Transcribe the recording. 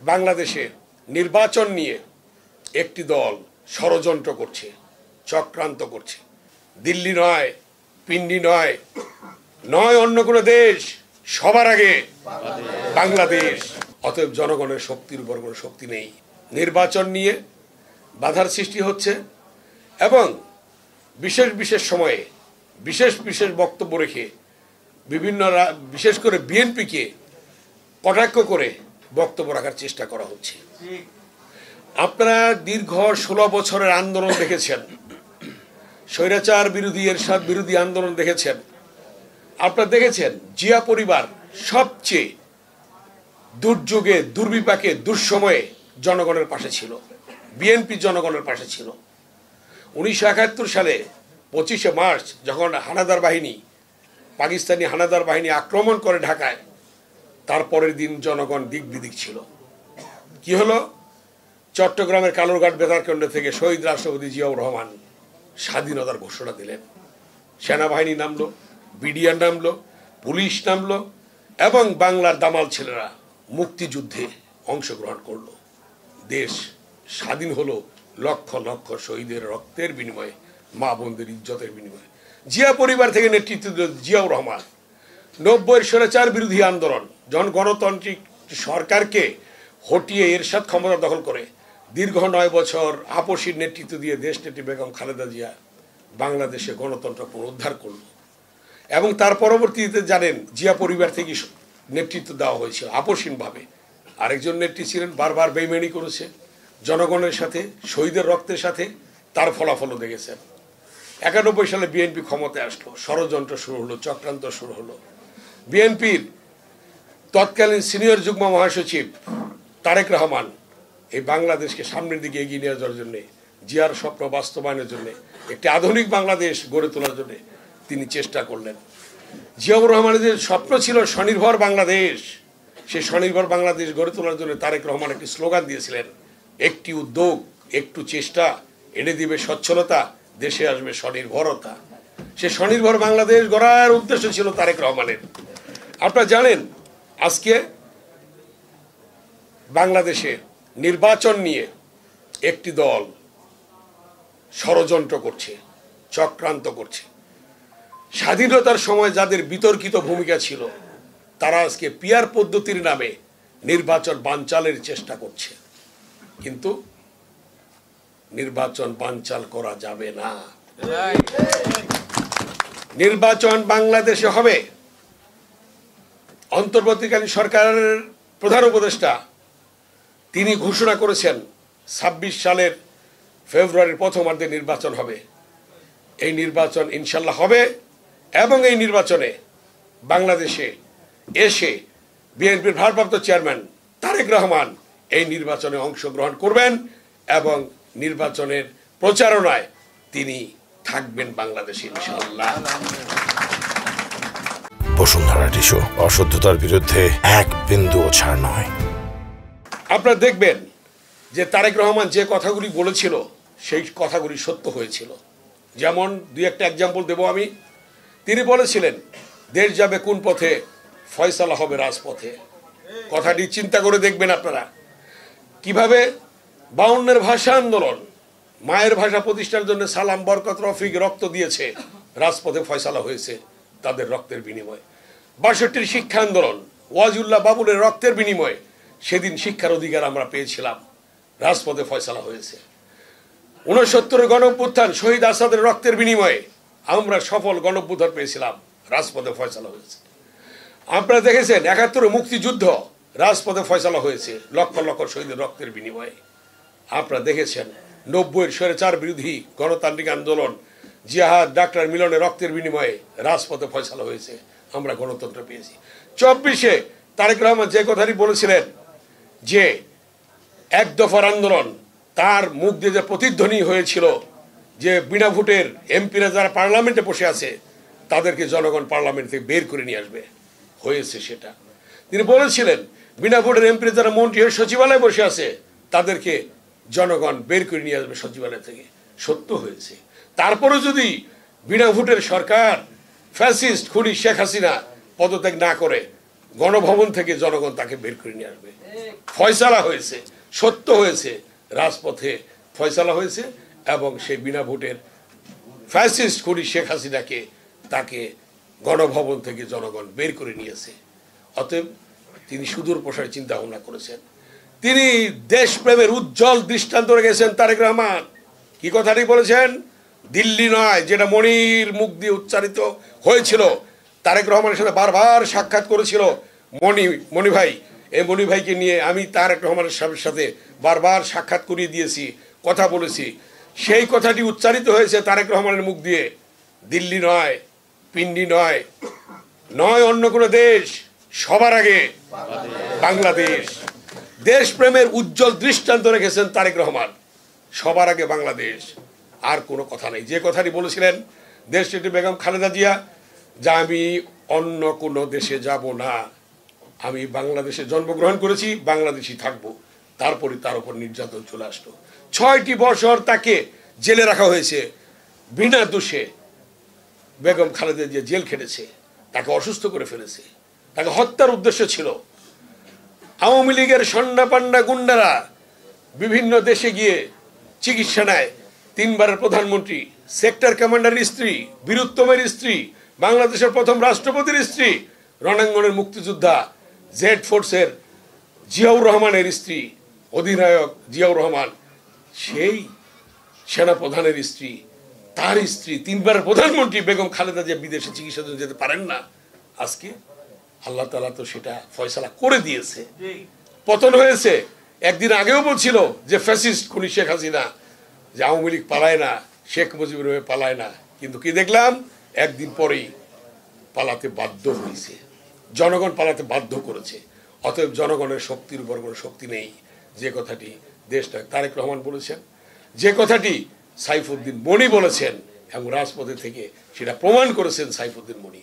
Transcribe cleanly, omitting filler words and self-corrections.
বাংলাদেশে নির্বাচন নিয়ে একটি দল ষড়যন্ত্র করছে, চক্রান্ত করছে। দিল্লি নয়, পিন্ডি নয়, নয় অন্য কোনো দেশ, সবার আগে বাংলাদেশ। অতএব জনগণের শক্তির উপর কোনো শক্তি নেই। নির্বাচন নিয়ে বাধার সৃষ্টি হচ্ছে এবং বিশেষ বিশেষ সময়ে বিশেষ বিশেষ বক্তব্য রেখে বিভিন্ন বিশেষ করে বিএনপিকে কটাক্ষ করে বক্তব্য রাখার চেষ্টা করা হচ্ছে। আপনারা দীর্ঘ 16 বছরের আন্দোলন দেখেছেন, স্বৈরাচার বিরোধী, এরশাদ বিরোধী আন্দোলন দেখেছেন। আপনারা দেখেছেন জিয়া পরিবার সবচেয়ে দুর্যোগে, দুর্বিপাকে, দুঃসময়ে জনগণের পাশে ছিল। বিএনপি জনগণের পাশে ছিল। 1971 সালে 25শে মার্চ যখন হানাদার বাহিনী, পাকিস্তানি হানাদার বাহিনী আক্রমণ করে ঢাকায়, তারপরের দিন জনগণ দিক বিদিক ছিল। কি হলো? চট্টগ্রামের কালুরঘাট বেতারকেন্দ্র থেকে শহীদ রাষ্ট্রপতি জিয়াউর রহমান স্বাধীনতার ঘোষণা দিলেন। সেনাবাহিনী নামলো, বিডিআর নামলো, পুলিশ নামলো এবং বাংলার দামাল ছেলেরা মুক্তিযুদ্ধে অংশগ্রহণ করলো। দেশ স্বাধীন হলো লক্ষ লক্ষ শহীদের রক্তের বিনিময়ে, মা বোনদের ইজ্জতের বিনিময়ে। জিয়া পরিবার থেকে নেতৃত্ব দিল জিয়াউর রহমান। 90-এর স্বৈরাচার বিরোধী আন্দোলন, যখন গণতান্ত্রিক সরকারকে হটিয়ে এরশাদ ক্ষমতা দখল করে দীর্ঘ 9 বছর আপসীর নেতৃত্ব দিয়ে দেশ নেত্রী বেগম খালেদা জিয়া বাংলাদেশে গণতন্ত্র পুনরুদ্ধার করল। এবং তার পরবর্তীতে জানেন জিয়া পরিবার থেকে নেতৃত্ব দেওয়া হয়েছিল আপসীনভাবে। আরেকজন নেত্রী ছিলেন, বারবার বেইমানি করেছে জনগণের সাথে, শহীদের রক্তের সাথে। তার ফলাফলও দেখেছেন। 91 সালে বিএনপি ক্ষমতায় আসলো, ষড়যন্ত্র শুরু হলো, চক্রান্ত শুরু হলো। বিএনপির তৎকালীন সিনিয়র যুগ্ম মহাসচিব তারেক রহমান এই বাংলাদেশকে সামনের দিকে এগিয়ে নিয়ে যাওয়ার জন্য, জিয়ার স্বপ্ন বাস্তবায়নের জন্য, একটি আধুনিক বাংলাদেশ গড়ে তোলার জন্য তিনি চেষ্টা করলেন। জিয়াউর রহমানের যে স্বপ্ন ছিল স্বনির্ভর বাংলাদেশ, সেই স্বনির্ভর বাংলাদেশ গড়ে তোলার জন্য তারেক রহমান একটি স্লোগান দিয়েছিলেন, একটি উদ্যোগ, একটু চেষ্টা এনে দিবে সচ্ছলতা, দেশে আসবে স্বনির্ভরতা। সে স্বনির্ভর বাংলাদেশ গড়ার উদ্দেশ্য ছিল তারেক রহমানের। আপনারা জানেন আজকে বাংলাদেশে নির্বাচন নিয়ে একটি দল ষড়যন্ত্র করছে, চক্রান্ত করছে। স্বাধীনতার সময় যাদের বিতর্কিত ভূমিকা ছিল তারা আজকে পিয়ার পদ্ধতির নামে নির্বাচন বানচালের চেষ্টা করছে। কিন্তু নির্বাচন বানচাল করা যাবে না। নির্বাচন বাংলাদেশে হবে। অন্তর্বর্তীকালীন সরকারের প্রধান উপদেষ্টা তিনি ঘোষণা করেছেন 26 সালের ফেব্রুয়ারির প্রথমার্ধে নির্বাচন হবে। এই নির্বাচন ইনশাল্লাহ হবে এবং এই নির্বাচনে বাংলাদেশে এসে বিএনপির ভারপ্রাপ্ত চেয়ারম্যান তারেক রহমান এই নির্বাচনে অংশগ্রহণ করবেন এবং নির্বাচনের প্রচারণায় তিনি থাকবেন বাংলাদেশে ইনশাআল্লাহ। বসুন্ধরা টিস্যু, অশুদ্ধতার বিরুদ্ধে এক বিন্দুও ছাড় নয়। আপনারা দেখবেন যে তারেক রহমান যে কথাগুলি বলেছিল সেই কথাগুলি সত্য হয়েছিল। যেমন দুই একটা এক্সাম্পল দেব আমি। তিনি বলেছিলেন দেশ যাবে কোন পথে, ফয়সালা হবে রাজপথে। কথাটি চিন্তা করে দেখবেন আপনারা কিভাবে 52-এর ভাষা আন্দোলন, মায়ের ভাষা প্রতিষ্ঠার জন্য সালাম, বরকত, রফিক রক্ত দিয়েছে, রাজপথে ফয়সালা হয়েছে তাদের রক্তের বিনিময়ে। 62-র শিক্ষা আন্দোলন, ওয়াজিউল্লাহ বাবুলের রক্তের বিনিময়ে সেদিন শিক্ষার অধিকার আমরা পেয়েছিলাম, রাজপথে ফয়সালা হয়েছে। 69-এর গণঅভ্যুত্থান, শহীদ আসাদের রক্তের বিনিময়ে আমরা সফল গণঅভ্যুত্থান পেয়েছিলাম, রাজপথে ফয়সালা হয়েছে। আপনারা দেখেছেন 71-এর মুক্তিযুদ্ধ, রাজপথে ফয়সালা হয়েছে লক্ষ লক্ষ শহীদের রক্তের বিনিময়ে। আপনারা দেখেছেন 90-এর স্বৈরাচার বিরোধী গণতান্ত্রিক আন্দোলন, জিহাদ, ডাক্তার মিলনের রক্তের বিনিময়ে রাজপথে ফয়সালা হয়েছে, আমরা গণতন্ত্র পেয়েছি। 24-এ তারেক রহমান যে কথাটি বলেছিলেন যে এক দফার আন্দোলন, তার মুখ দিয়ে যে প্রতিধ্বনি হয়েছিল যে বিনা ভোটের এমপিরা যারা পার্লামেন্টে বসে আছে তাদেরকে জনগণ পার্লামেন্ট থেকে বের করে নিয়ে আসবে, হয়েছে সেটা। তিনি বলেছিলেন বিনা ভোটের এমপিরা যারা মন্ত্রী হয়ে সচিবালয়ে বসে আছে তাদেরকে জনগণ বের করে নিয়ে আসবে সচিবালয় থেকে, সত্য হয়েছে। তারপরে যদি বিনা ভোটের সরকার ফ্যাসিস্ট খুনি শেখ হাসিনা পদত্যাগ না করে গণভবন থেকে জনগণ তাকে বের করে নিয়ে আসবে। ফয়সালা হয়েছে, সত্য হয়েছে, রাজপথে ফয়সালা হয়েছে এবং সেই বিনা ভোটের ফ্যাসিস্ট খুনি শেখ হাসিনাকে তাকে গণভবন থেকে জনগণ বের করে নিয়েছে। অতএব তিনি সুদূর প্রসারী চিন্তা ভাবনা করেছেন। তিনি দেশপ্রেমের উজ্জ্বল দৃষ্টান্ত রেখেছেন। তারেক রহমান কি কথাটি বলেছেন? দিল্লি নয়, যেটা মনির মুখ দিয়ে উচ্চারিত হয়েছিল। তারেক রহমানের সাথে বারবার সাক্ষাৎ করেছিল মনি ভাই। এই মনি ভাইকে নিয়ে আমি তারেক রহমানের সাথে বারবার সাক্ষাৎ করিয়ে দিয়েছি, কথা বলেছি। সেই কথাটি উচ্চারিত হয়েছে তারেক রহমানের মুখ দিয়ে। দিল্লি নয়, পিন্ডি নয়, নয় অন্য কোনো দেশ, সবার আগে বাংলাদেশ। দেশপ্রেমের উজ্জ্বল দৃষ্টান্ত রেখেছেন তারেক রহমান, সবার আগে বাংলাদেশ। আর কোনো কথা নেই। যে কথাটি বলেছিলেন দেশনেত্রী বেগম খালেদা জিয়া, যে আমি অন্য কোনো দেশে যাব না, আমি বাংলাদেশে জন্মগ্রহণ করেছি, বাংলাদেশই থাকবো। তারপরে তার উপর নির্যাতন চলে আসলো। 6টি বছর তাকে জেলে রাখা হয়েছে বিনা দোষে। বেগম খালেদা জিয়া জেল খেটেছে, তাকে অসুস্থ করে ফেলেছে, তাকে হত্যার উদ্দেশ্য ছিল। আওয়ামী লীগের সন্নাপান্না গুন্ডারা বিভিন্ন দেশে গিয়ে চিকিৎসা নেয়। 3বারের প্রধানমন্ত্রী, সেক্টর কমান্ডারের স্ত্রী, বীরুত্তমের স্ত্রী, বাংলাদেশের প্রথম রাষ্ট্রপতির স্ত্রী, রণাঙ্গনের মুক্তিযোদ্ধা, জেড ফোর্সের জিয়াউর রহমানের স্ত্রী, অধিনায়ক জিয়াউর রহমান, সেই সেনাপ্রধানের স্ত্রী, তার স্ত্রী, 3বারের প্রধানমন্ত্রী বেগম খালেদা জিয়া বিদেশে চিকিৎসার জন্য যেতে পারেন না। আজকে আল্লাহ তাআলা তো সেটা ফয়সালা করে দিয়েছে, পতন হয়েছে। একদিন আগেও বলছিল যে ফ্যাসিস্ট খুনি শেখ হাসিনা, যে আওয়ামী লীগ পালায় না, শেখ মুজিবুর রহমান পালায় না। কিন্তু কি দেখলাম? একদিন পরেই পালাতে বাধ্য হয়েছে, জনগণ পালাতে বাধ্য করেছে। অতএব জনগণের শক্তির উপর কোনো শক্তি নেই। যে কথাটি দেশনায়ক তারেক রহমান বলেছেন, যে কথাটি সাইফুদ্দিন মনি বলেছেন এবং রাজপথে থেকে সেটা প্রমাণ করেছেন সাইফুদ্দিন মনি।